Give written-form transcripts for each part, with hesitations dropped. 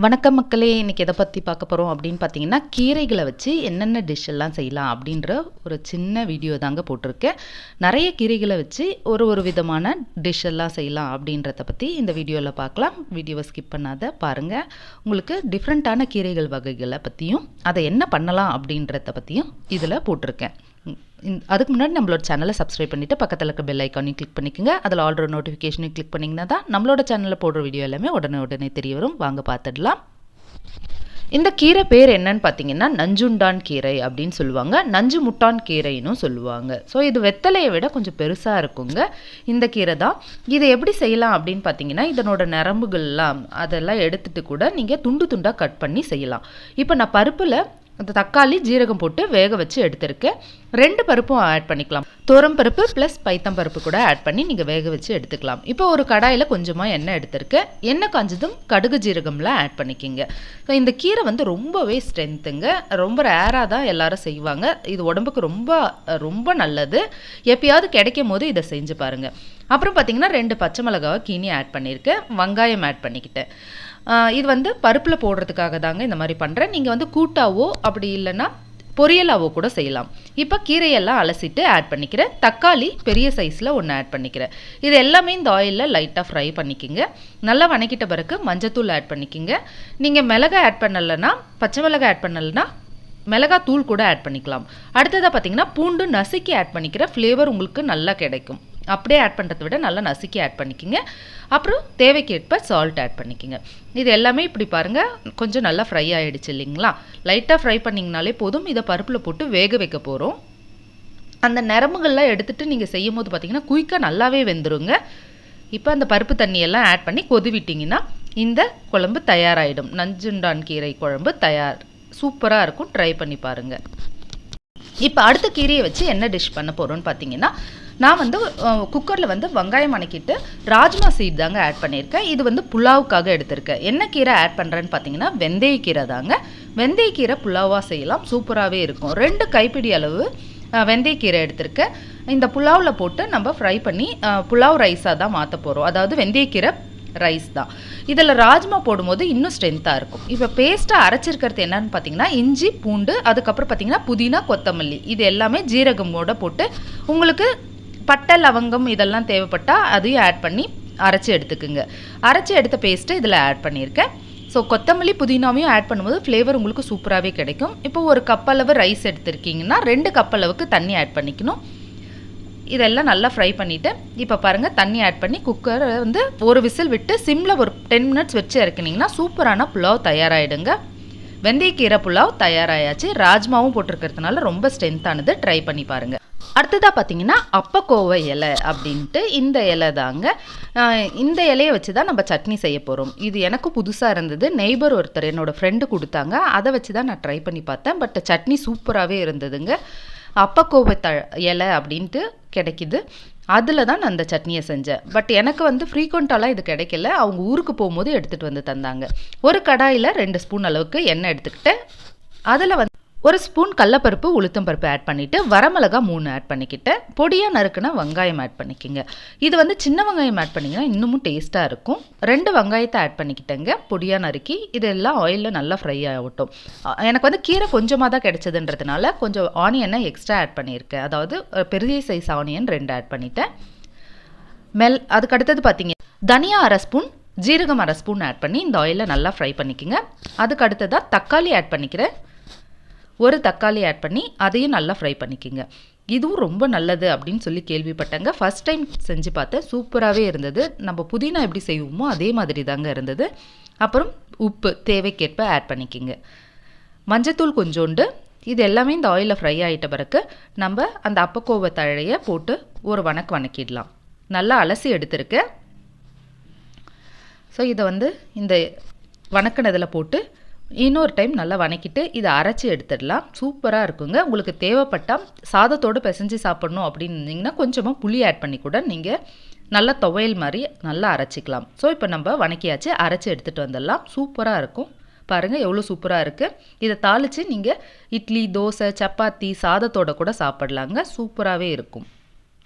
வணக்கம் மக்களே! இன்னைக்கு எத பத்தி பார்க்க போறோம் அப்படின்னு பார்த்தீங்கன்னா, கீரைகள வச்சு என்னென்ன டிஷ் எல்லாம் செய்யலாம் அப்படின்ற ஒரு சின்ன வீடியோ தாங்க போட்டிருக்கேன். நெறைய கீரைகள வச்சு ஒரு விதமான டிஷ் எல்லாம் செய்யலாம் அப்படின்றத பத்தி இந்த வீடியோல பார்க்கலாம். வீடியோவ ஸ்கிப் பண்ணாத பாருங்க. உங்களுக்கு டிஃப்ரெண்ட்டான கீரைகள் வகைகள பத்தியும், அத என்ன பண்ணலாம் அப்படின்றத பத்தியும் இதில போட்டிருக்கேன். அதுக்கு முன்னாடி நம்மளோட சேனலை சப்ஸ்கிரைப் பண்ணிவிட்டு பக்கத்தில் இருக்க பெல் ஐக்கானையும் கிளிக் பண்ணிக்கோங்க. அதில் ஆல்ரெடி நோட்டிஃபிகேஷனையும் கிளிக் பண்ணிங்கன்னா தான் நம்மளோட சேனலில் போடுற வீடியோ எல்லாமே உடனே தெரிய வரும். வாங்க பார்த்துடலாம். இந்த கீரை பேர் என்னன்னு பார்த்தீங்கன்னா, நஞ்சுண்டான் கீரை அப்படின்னு சொல்லுவாங்க. நஞ்சு முட்டான் கீரைன்னு சொல்லுவாங்க. ஸோ இது வெத்தலையை விட கொஞ்சம் பெருசாக இருக்குங்க. இந்த கீரை தான். இதை எப்படி செய்யலாம் அப்படின்னு பார்த்தீங்கன்னா, இதனோட நரம்புகள்லாம் அதெல்லாம் எடுத்துட்டு கூட நீங்கள் துண்டு துண்டாக கட் பண்ணி செய்யலாம். இப்போ நான் பருப்பில் அந்த தக்காளி ஜீரகம் போட்டு வேக வச்சு எடுத்துருக்கேன். 2 பருப்பும் ஆட் பண்ணிக்கலாம். துவரம் பருப்பு ப்ளஸ் பைத்தம் பருப்பு கூட ஆட் பண்ணி நீங்கள் வேக வச்சு எடுத்துக்கலாம். இப்போ ஒரு கடாயில் கொஞ்சமாக எண்ணெய் எடுத்துருக்கேன். எண்ணெய் காஞ்சதும் கடுகு ஜீரகம்லாம் ஆட் பண்ணிக்கிங்க. ஸோ இந்த கீரை வந்து ரொம்பவே ஸ்ட்ரென்த்துங்க. ரொம்ப ரேராக தான் எல்லாரும் செய்வாங்க. இது உடம்புக்கு ரொம்ப நல்லது. எப்பயாவது கிடைக்கும் போது இதை செஞ்சு பாருங்கள். அப்புறம் பார்த்தீங்கன்னா 2 பச்சை மிளகாவை கீனி ஆட் பண்ணியிருக்கேன். வெங்காயம் ஆட் பண்ணிக்கிட்டேன். இது வந்து பருப்பில் போடுறதுக்காக தாங்க இந்த மாதிரி பண்ணுறேன். நீங்கள் வந்து கூட்டாவோ அப்படி இல்லைன்னா பொரியலாவோ கூட செய்யலாம். இப்போ கீரையெல்லாம் அலசிட்டு ஆட் பண்ணிக்கிறேன். தக்காளி பெரிய சைஸில் ஒன்று ஆட் பண்ணிக்கிறேன். இது எல்லாமே இந்த ஆயிலில் லைட்டாக ஃப்ரை பண்ணிக்கிங்க. நல்லா வணக்கிட்ட பிறகு மஞ்சத்தூள் ஆட் பண்ணிக்கிங்க. நீங்கள் மிளகாய் ஆட் பண்ணலைன்னா, பச்சை மிளகாய் ஆட் பண்ணலைன்னா மிளகாய் தூள் கூட ஆட் பண்ணிக்கலாம். அடுத்ததாக பார்த்தீங்கன்னா பூண்டு நசுக்கி ஆட் பண்ணிக்கிற ஃப்ளேவர் உங்களுக்கு நல்லா கிடைக்கும். அப்படியே ஆட் பண்ணுறதை விட நல்லா நசுக்கி ஆட் பண்ணிக்கிங்க. அப்புறம் தேவைக்கேற்ப சால்ட் ஆட் பண்ணிக்கிங்க. இது எல்லாமே இப்படி பாருங்கள், கொஞ்சம் நல்லா ஃப்ரை ஆகிடுச்சு இல்லைங்களா? லைட்டாக ஃப்ரை பண்ணிங்கனாலே போதும். இதை பருப்பில் போட்டு வேக வைக்க போகிறோம். அந்த நரம்புகள்லாம் எடுத்துகிட்டு நீங்கள் செய்யும் போது பார்த்தீங்கன்னா குயிக்காக நல்லாவே வெந்துருங்க. இப்போ அந்த பருப்பு தண்ணியெல்லாம் ஆட் பண்ணி கொதிவிட்டிங்கன்னா இந்த குழம்பு தயாராகிடும். நஞ்சுண்டான் கீரை குழம்பு தயார். சூப்பராக இருக்கும். ட்ரை பண்ணி பாருங்கள். இப்போ அடுத்த கீரையை வச்சு என்ன டிஷ் பண்ண போகிறோன்னு பார்த்தீங்கன்னா, நான் வந்து குக்கரில் வந்து வெங்காயம் வணக்கிட்டு ராஜ்மா சீட் தாங்க ஆட் பண்ணியிருக்கேன். இது வந்து புலாவுக்காக எடுத்திருக்கேன். என்ன கீரை ஆட் பண்ணுறேன்னு பார்த்தீங்கன்னா, வெந்தயக்கீரை தாங்க. வெந்தயக்கீரை புலாவாக செய்யலாம். சூப்பராகவே இருக்கும். 2 கைப்பிடி அளவு வெந்தயக்கீரை எடுத்திருக்கேன். இந்த புலாவில் போட்டு நம்ம ஃப்ரை பண்ணி புலாவ் ரைஸாக தான் மாற்ற போகிறோம். அதாவது வெந்தயக்கீரை ரைஸ் தான். இதில் ராஜ்மா போடும்போது இன்னும் ஸ்ட்ரென்த்தாக இருக்கும். இப்போ பேஸ்ட்டாக அரைச்சிருக்கிறது என்னன்னு பார்த்தீங்கன்னா, இஞ்சி பூண்டு, அதுக்கப்புறம் பார்த்தீங்கன்னா புதினா கொத்தமல்லி, இது எல்லாமே ஜீரகமோட போட்டு, உங்களுக்கு பட்டை லவங்கம் இதெல்லாம் தேவைப்பட்டால் அதையும் ஆட் பண்ணி அரைச்சி எடுத்துக்குங்க. அரைச்சி எடுத்த பேஸ்ட்டு இதில் ஆட் பண்ணியிருக்கேன். ஸோ கொத்தமல்லி புதினாவையும் ஆட் பண்ணும்போது ஃப்ளேவர் உங்களுக்கு சூப்பராகவே கிடைக்கும். இப்போ ஒரு கப் அளவு ரைஸ் எடுத்துருக்கீங்கன்னா 2 கப் அளவுக்கு தண்ணி ஆட் பண்ணிக்கணும். இதெல்லாம் நல்லா ஃப்ரை பண்ணிவிட்டு இப்போ பாருங்கள் தண்ணி ஆட் பண்ணி குக்கரை வந்து ஒரு விசில் விட்டு சிம்மில் ஒரு 10 மினிட்ஸ் வச்சு இறக்குனிங்கன்னா சூப்பரான புலாவ் தயாராகிடுங்க. வெந்தயக்கீரை புலாவ் தயாராகியாச்சு. ராஜ்மாவும் போட்டிருக்கிறதுனால ரொம்ப ஸ்ட்ரென்த்தானது. ட்ரை பண்ணி பாருங்கள். அடுத்ததாக பார்த்தீங்கன்னா அப்பக்கோவை இலை அப்படின்ட்டு இந்த இலை தாங்க. இந்த இலையை வச்சு தான் நம்ம சட்னி செய்ய போகிறோம். இது எனக்கு புதுசாக இருந்தது. நெய்பர் ஒருத்தர் என்னோடய ஃப்ரெண்டு கொடுத்தாங்க. அதை வச்சு தான் நான் ட்ரை பண்ணி பார்த்தேன். பட் சட்னி சூப்பராகவே இருந்ததுங்க. அப்பக்கோவை இலை அப்படின்ட்டு கிடைக்கிது. அதில் தான் நான் அந்த சட்னியை செஞ்சேன். பட் எனக்கு வந்து ஃப்ரீக்வெண்ட்டாலாம் இது கிடைக்கல. அவங்க ஊருக்கு போகும்போது எடுத்துகிட்டு வந்து தந்தாங்க. ஒரு கடாயில் 2 ஸ்பூன் அளவுக்கு எண்ணெய் எடுத்துக்கிட்டேன். அதில் வந்து 1 ஸ்பூன் கடலப்பருப்பு உளுத்தம் பருப்பு ஆட் பண்ணிவிட்டு வரமிளகா 3 ஆட் பண்ணிக்கிட்டேன். பொடியாக நறுக்குனா வெங்காயம் ஆட் பண்ணிக்கோங்க. இது வந்து சின்ன வெங்காயம் ஆட் பண்ணிங்கன்னா இன்னமும் டேஸ்ட்டாக இருக்கும். 2 வெங்காயத்தை ஆட் பண்ணிக்கிட்டேங்க பொடியாக நறுக்கி. இதெல்லாம் ஆயிலில் நல்லா ஃப்ரை ஆகட்டும். எனக்கு வந்து கீரை கொஞ்சமாக தான் கிடைச்சதுன்றதுனால கொஞ்சம் ஆனியனை எக்ஸ்ட்ரா ஆட் பண்ணியிருக்கேன். அதாவது பெரிய சைஸ் ஆனியன் 2 ஆட் பண்ணிட்டேன். அதுக்கு அடுத்தது பார்த்தீங்க தனியா 1/2 ஸ்பூன், ஜீரகம் 1/2 ஸ்பூன் ஆட் பண்ணி இந்த ஆயிலில் நல்லா ஃப்ரை பண்ணிக்கோங்க. அதுக்கு அடுத்ததாக தக்காளி ஆட் பண்ணிக்கிறேன். ஒரு தக்காளி ஆட் பண்ணி அதையும் நல்லா ஃப்ரை பண்ணிக்கோங்க. இதுவும் ரொம்ப நல்லது அப்படின்னு சொல்லி கேள்விப்பட்டேங்க. ஃபஸ்ட் டைம் செஞ்சு பார்த்தேன். சூப்பராகவே இருந்தது. நம்ம புதினா எப்படி செய்வோமோ அதே மாதிரி தாங்க இருந்தது. அப்புறம் உப்பு தேவைக்கேற்ப ஆட் பண்ணிக்கோங்க. மஞ்சத்தூள் கொஞ்சோண்டு. இது எல்லாமே இந்த ஆயிலில் ஃப்ரை ஆகிட்ட பிறகு நம்ம அந்த அப்பக்கோவை தழையை போட்டு ஒரு வணக்கிடலாம். நல்லா அலசி எடுத்துருக்கேன். ஸோ இதை வந்து இந்த வணக்கினதில் போட்டு இன்னொரு டைம் நல்லா வணக்கிட்டு இதை அரைச்சி எடுத்துடலாம். சூப்பராக இருக்குங்க. உங்களுக்கு தேவைப்பட்டால் சாதத்தோடு பிசைஞ்சு சாப்பிட்ணும் அப்படின்னு இருந்தீங்கன்னா கொஞ்சமாக புளி ஆட் பண்ணி கூட நீங்கள் நல்லா துவையல் மாதிரி நல்லா அரைச்சிக்கலாம். ஸோ இப்போ நம்ம வணக்கியாச்சு, அரைச்சி எடுத்துகிட்டு வந்துடலாம். சூப்பராக இருக்கும். பாருங்கள் எவ்வளோ சூப்பராக இருக்குது. இதை தாளித்து நீங்கள் இட்லி, தோசை, சப்பாத்தி, சாதத்தோடு கூட சாப்பிட்லாங்க. சூப்பராகவே இருக்கும்.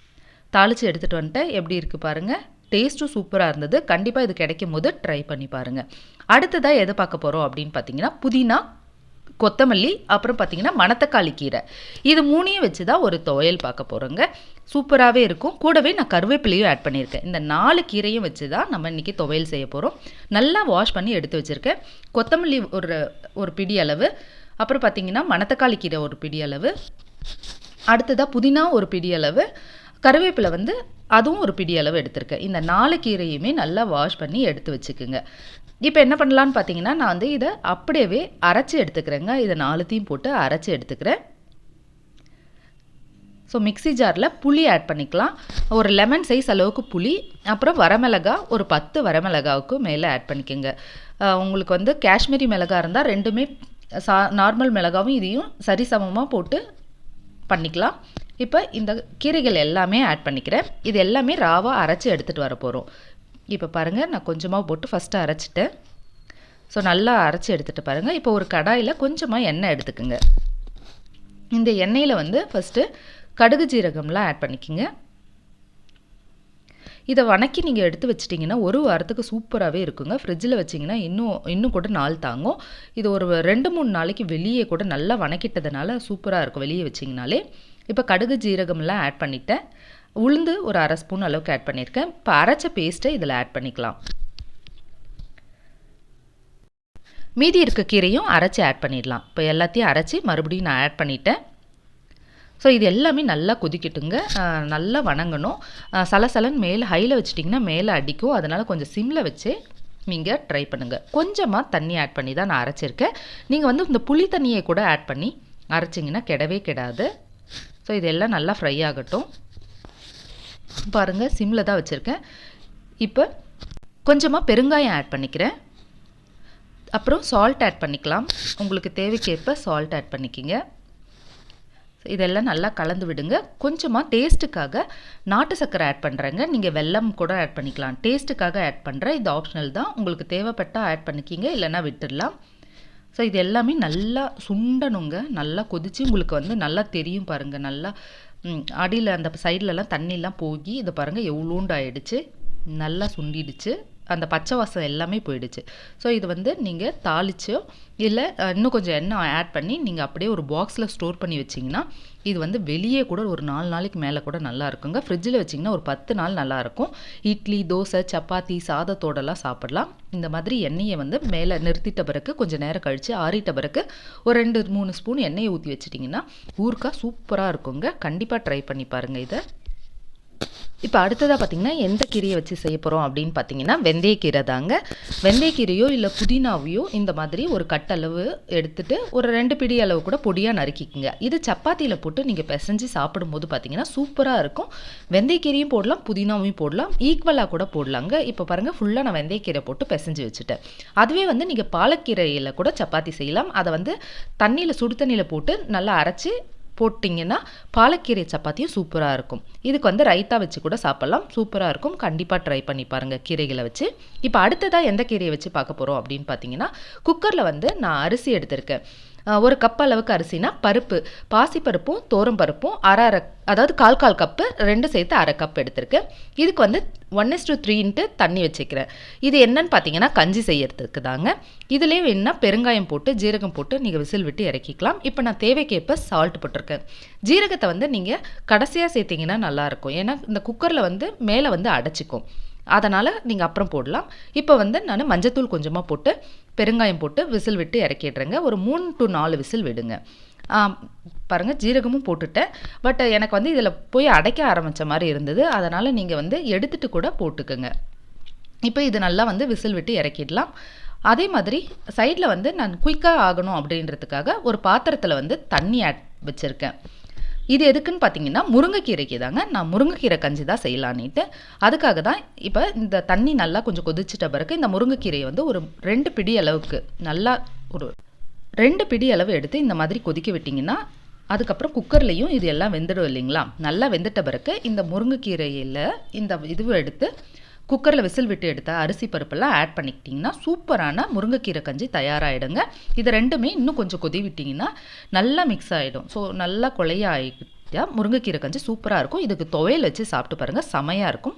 தாளித்து எடுத்துகிட்டு வந்துட்டு எப்படி இருக்குது பாருங்கள். டேஸ்ட்டும் சூப்பராக இருந்தது. கண்டிப்பாக இது கிடைக்கும் போது ட்ரை பண்ணி பாருங்கள். அடுத்ததாக எதை பார்க்க போகிறோம் அப்படின்னு பார்த்தீங்கன்னா, புதினா, கொத்தமல்லி, அப்புறம் பார்த்தீங்கன்னா மணத்தக்காளி கீரை. இது 3ஐயும் வச்சு தான் ஒரு துவையல் பார்க்க போகிறோங்க. சூப்பராகவே இருக்கும். கூடவே நான் கருவேப்பிலையும் ஆட் பண்ணியிருக்கேன். இந்த 4 கீரையும் வச்சு தான் நம்ம இன்றைக்கி துவையல் செய்ய போகிறோம். நல்லா வாஷ் பண்ணி எடுத்து வச்சுருக்கேன். கொத்தமல்லி ஒரு பிடி அளவு, அப்புறம் பார்த்தீங்கன்னா மணத்தக்காளி கீரை ஒரு பிடி அளவு, அடுத்ததாக புதினா ஒரு பிடி அளவு, கருவேப்பிலை வந்து அதுவும் ஒரு பிடி அளவு எடுத்திருக்கேன். இந்த 4 கீரையுமே நல்லா வாஷ் பண்ணி எடுத்து வச்சுக்குங்க. இப்போ என்ன பண்ணலான்னு பார்த்தீங்கன்னா, நான் வந்து இதை அப்படியே அரைச்சி எடுத்துக்கிறேங்க. இதை 4த்தையும் போட்டு அரைச்சி எடுத்துக்கிறேன். ஸோ மிக்ஸி ஜாரில் புளி ஆட் பண்ணிக்கலாம். ஒரு லெமன் சைஸ் அளவுக்கு புளி, அப்புறம் வரமிளகா ஒரு 10 வரமிளகாவுக்கு மேலே ஆட் பண்ணிக்கோங்க. உங்களுக்கு வந்து காஷ்மீரி மிளகா இருந்தால் 2மே நார்மல் மிளகாவும் இதையும் சரிசமமாக போட்டு பண்ணிக்கலாம். இப்போ இந்த கீரைகள் எல்லாமே ஆட் பண்ணிக்கிறேன். இது எல்லாமே ராவாக அரைச்சி எடுத்துகிட்டு வர போகிறோம். இப்போ பாருங்கள், நான் கொஞ்சமாக போட்டு ஃபஸ்ட்டு அரைச்சிட்டேன். ஸோ நல்லா அரைச்சி எடுத்துகிட்டு பாருங்கள். இப்போ ஒரு கடாயில் கொஞ்சமாக எண்ணெய் எடுத்துக்கோங்க. இந்த எண்ணெயில் வந்து ஃபஸ்ட்டு கடுகு ஜீரகம்லாம் ஆட் பண்ணிக்கோங்க. இதை வணக்கி நீங்கள் எடுத்து வச்சிட்டிங்கன்னா ஒரு வாரத்துக்கு சூப்பராகவே இருக்குங்க. ஃப்ரிட்ஜில் வச்சிங்கன்னா இன்னும் கூட நாள் தாங்கும். இது ஒரு 2-3 நாளைக்கு வெளியே கூட நல்லா வணக்கிட்டதுனால சூப்பராக இருக்கும் வெளியே வச்சிங்கனாலே. இப்போ கடுகு ஜீரகம்லாம் ஆட் பண்ணிவிட்டேன். உளுந்து ஒரு 1/2 ஸ்பூன் அளவுக்கு ஆட் பண்ணியிருக்கேன். இப்போ அரைச்ச பேஸ்ட்டை இதில் ஆட் பண்ணிக்கலாம். மீதி இருக்க கீரையும் அரைச்சி ஆட் பண்ணிடலாம். இப்போ எல்லாத்தையும் அரைச்சி மறுபடியும் நான் ஆட் பண்ணிட்டேன். ஸோ இது எல்லாமே நல்லா கொதிக்கட்டுங்க. நல்லா வணங்கணும். சலசலன்னு மேலே ஹையில் வச்சிட்டிங்கன்னா மேலே அடிக்கும். அதனால் கொஞ்சம் சிம்மில் வச்சு நீங்கள் ட்ரை பண்ணுங்கள். கொஞ்சமாக தண்ணி ஆட் பண்ணி தான் நான் அரைச்சிருக்கேன். நீங்கள் வந்து இந்த புளி தண்ணியை கூட ஆட் பண்ணி அரைச்சிங்கன்னா கெடவே கெடாது. ஸோ இதெல்லாம் நல்லா ஃப்ரை ஆகட்டும். பாருங்கள், சிம்மில் தான் வச்சுருக்கேன். இப்போ கொஞ்சமாக பெருங்காயம் ஆட் பண்ணிக்கிறேன். அப்புறம் சால்ட் ஆட் பண்ணிக்கலாம். உங்களுக்கு தேவைக்கேற்ப சால்ட் ஆட் பண்ணிக்கிங்க. இதெல்லாம் நல்லா கலந்து விடுங்க. கொஞ்சமாக டேஸ்ட்டுக்காக நாட்டு சர்க்கரை ஆட் பண்ணுறேங்க. நீங்கள் வெல்லம் கூட ஆட் பண்ணிக்கலாம். டேஸ்ட்டுக்காக ஆட் பண்ணுறேன். இது ஆப்ஷனல் தான். உங்களுக்கு தேவைப்பட்டால் ஆட் பண்ணிக்கிங்க, இல்லைன்னா விட்டுடலாம். ஸோ இது எல்லாமே நல்லா சுண்டணுங்க. நல்லா கொதித்து உங்களுக்கு வந்து நல்லா தெரியும் பாருங்கள். நல்லா அடியில் அந்த சைட்லலாம் தண்ணிலாம் போகி இதை பாருங்கள் எவ்வளோண்டு ஆயிடுச்சு. நல்லா சுண்டிடுச்சு. அந்த பச்சை வாசம் எல்லாமே போயிடுச்சு. ஸோ இது வந்து நீங்கள் தாளிச்சோ இல்லை இன்னும் கொஞ்சம் எண்ணெய் ஆட் பண்ணி நீங்கள் அப்படியே ஒரு பாக்ஸில் ஸ்டோர் பண்ணி வச்சிங்கன்னா இது வந்து வெளியே கூட ஒரு 4 நாளைக்கு மேலே கூட நல்லா இருக்குங்க. ஃப்ரிட்ஜில் வச்சிங்கன்னா ஒரு 10 நாள் நல்லாயிருக்கும். இட்லி, தோசை, சப்பாத்தி, சாதத்தோடலாம் சாப்பிடலாம். இந்த மாதிரி எண்ணெயை வந்து மேலே நிறுத்திட்ட பிறகு கொஞ்சம் நேரம் கழித்து ஆறிட்ட பிறகு ஒரு 2-3 ஸ்பூன் எண்ணெயை ஊற்றி வச்சிட்டிங்கன்னா ஊறுகாய் சூப்பராக இருக்குங்க. கண்டிப்பாக ட்ரை பண்ணி பாருங்கள் இதை. இப்போ அடுத்ததாக பார்த்தீங்கன்னா எந்த கீரையை வச்சு செய்ய போகிறோம் அப்படின்னு பார்த்தீங்கன்னா வெந்தயக்கீரை தாங்க. வெந்தயக்கீரையோ இல்லை புதினாவையோ இந்த மாதிரி ஒரு கட்டளவு எடுத்துகிட்டு ஒரு 2 பிடி அளவு கூட பொடியாக நறுக்கிக்குங்க. இது சப்பாத்தியில் போட்டு நீங்கள் பிசைஞ்சு சாப்பிடும்போது பார்த்தீங்கன்னா சூப்பராக இருக்கும். வெந்தயக்கீரையும் போடலாம், புதினாவையும் போடலாம், ஈக்குவலாக கூட போடலாங்க. இப்போ பாருங்கள், ஃபுல்லாக நான் வெந்தயக்கீரை போட்டு பிசைஞ்சு வச்சுட்டேன். அதுவே வந்து நீங்கள் பாலக்கீரையில் கூட சப்பாத்தி செய்யலாம். அதை வந்து சுடு தண்ணியில் போட்டு நல்லா அரைச்சி போட்டிங்கன்னா பாலக்கீரை சப்பாத்தியும் சூப்பராக இருக்கும். இதுக்கு வந்து ரைத்தா வச்சு கூட சாப்பிட்லாம். சூப்பராக இருக்கும். கண்டிப்பாக ட்ரை பண்ணி பாருங்கள் கீரைகளை வச்சு. இப்போ அடுத்ததாக எந்த கீரையை வச்சு பார்க்க போகிறோம் அப்படின்னு பார்த்தீங்கன்னா, குக்கரில் வந்து நான் அரிசி எடுத்திருக்கேன். ஒரு கப் அளவுக்கு அரிசினா பருப்பு, பாசிப்பருப்பும் தோரம்பருப்பும் அதாவது 1/4 கப்பு 2 சேர்த்து 1/2 கப் எடுத்திருக்கேன். இதுக்கு வந்து 1:3 தண்ணி வச்சுக்கிறேன். இது என்னன்னு பார்த்தீங்கன்னா கஞ்சி செய்யறதுக்கு தாங்க. இதுலேயே வேணுன்னா பெருங்காயம் போட்டு ஜீரகம் போட்டு நீங்கள் விசில் விட்டு இறக்கிக்கலாம். இப்போ நான் தேவைக்கேற்ப சால்ட் போட்டிருக்கேன். ஜீரகத்தை வந்து நீங்கள் கடைசியாக சேர்த்திங்கன்னா நல்லாயிருக்கும். ஏன்னா இந்த குக்கரில் வந்து மேலே வந்து அடைச்சிக்கும். அதனால் நீங்கள் அப்புறம் போடலாம். இப்போ வந்து நான் மஞ்சத்தூள் கொஞ்சமாக போட்டு பெருங்காயம் போட்டு விசில் விட்டு இறக்கிடுறேங்க. ஒரு 3 to 4 விசில் விடுங்க. பாருங்கள், ஜீரகமும் போட்டுட்டேன். பட் எனக்கு வந்து இதில் போய் அடைக்க ஆரம்பித்த மாதிரி இருந்தது. அதனால் நீங்கள் வந்து எடுத்துகிட்டு கூட போட்டுக்கோங்க. இப்போ இது நல்லா வந்து விசில் விட்டு இறக்கிடலாம். அதே மாதிரி சைடில் வந்து நான் குயிக்காக ஆகணும் அப்படின்றதுக்காக ஒரு பாத்திரத்தில் வந்து தண்ணி வச்சுருக்கேன். இது எதுக்குன்னு பார்த்தீங்கன்னா முருங்கைக்கீரைக்கு தாங்க. நான் முருங்கைக்கீரை கஞ்சி தான் செய்யலான்னுட்டு அதுக்காக தான். இப்போ இந்த தண்ணி நல்லா கொஞ்சம் கொதிச்சிட்ட பிறகு இந்த முருங்கைக்கீரையை வந்து ஒரு 2 பிடி அளவுக்கு நல்லா ஒரு 2 பிடி அளவு எடுத்து இந்த மாதிரி கொதிக்க விட்டிங்கன்னா அதுக்கப்புறம் குக்கர்லேயும் இது எல்லாம் வெந்துடும் இல்லைங்களா. நல்லா வெந்துட்ட பிறகு இந்த முருங்கைக்கீரையில் இந்த இதுவை எடுத்து குக்கரில் விசில் விட்டு எடுத்த அரிசி பருப்பெல்லாம் ஆட் பண்ணிக்கிட்டிங்கன்னா சூப்பரான முருங்கைக்கீரை கஞ்சி தயாராகிடுங்க. இது ரெண்டுமே இன்னும் கொஞ்சம் கொதி விட்டிங்கன்னா நல்லா மிக்ஸ் ஆகிடும். ஸோ நல்லா கொலைய ஆகிட்டா முருங்கைக்கீரை கஞ்சி சூப்பராக இருக்கும். இதுக்கு துவையல் வச்சு சாப்பிட்டு பாருங்கள், செமையாக இருக்கும்.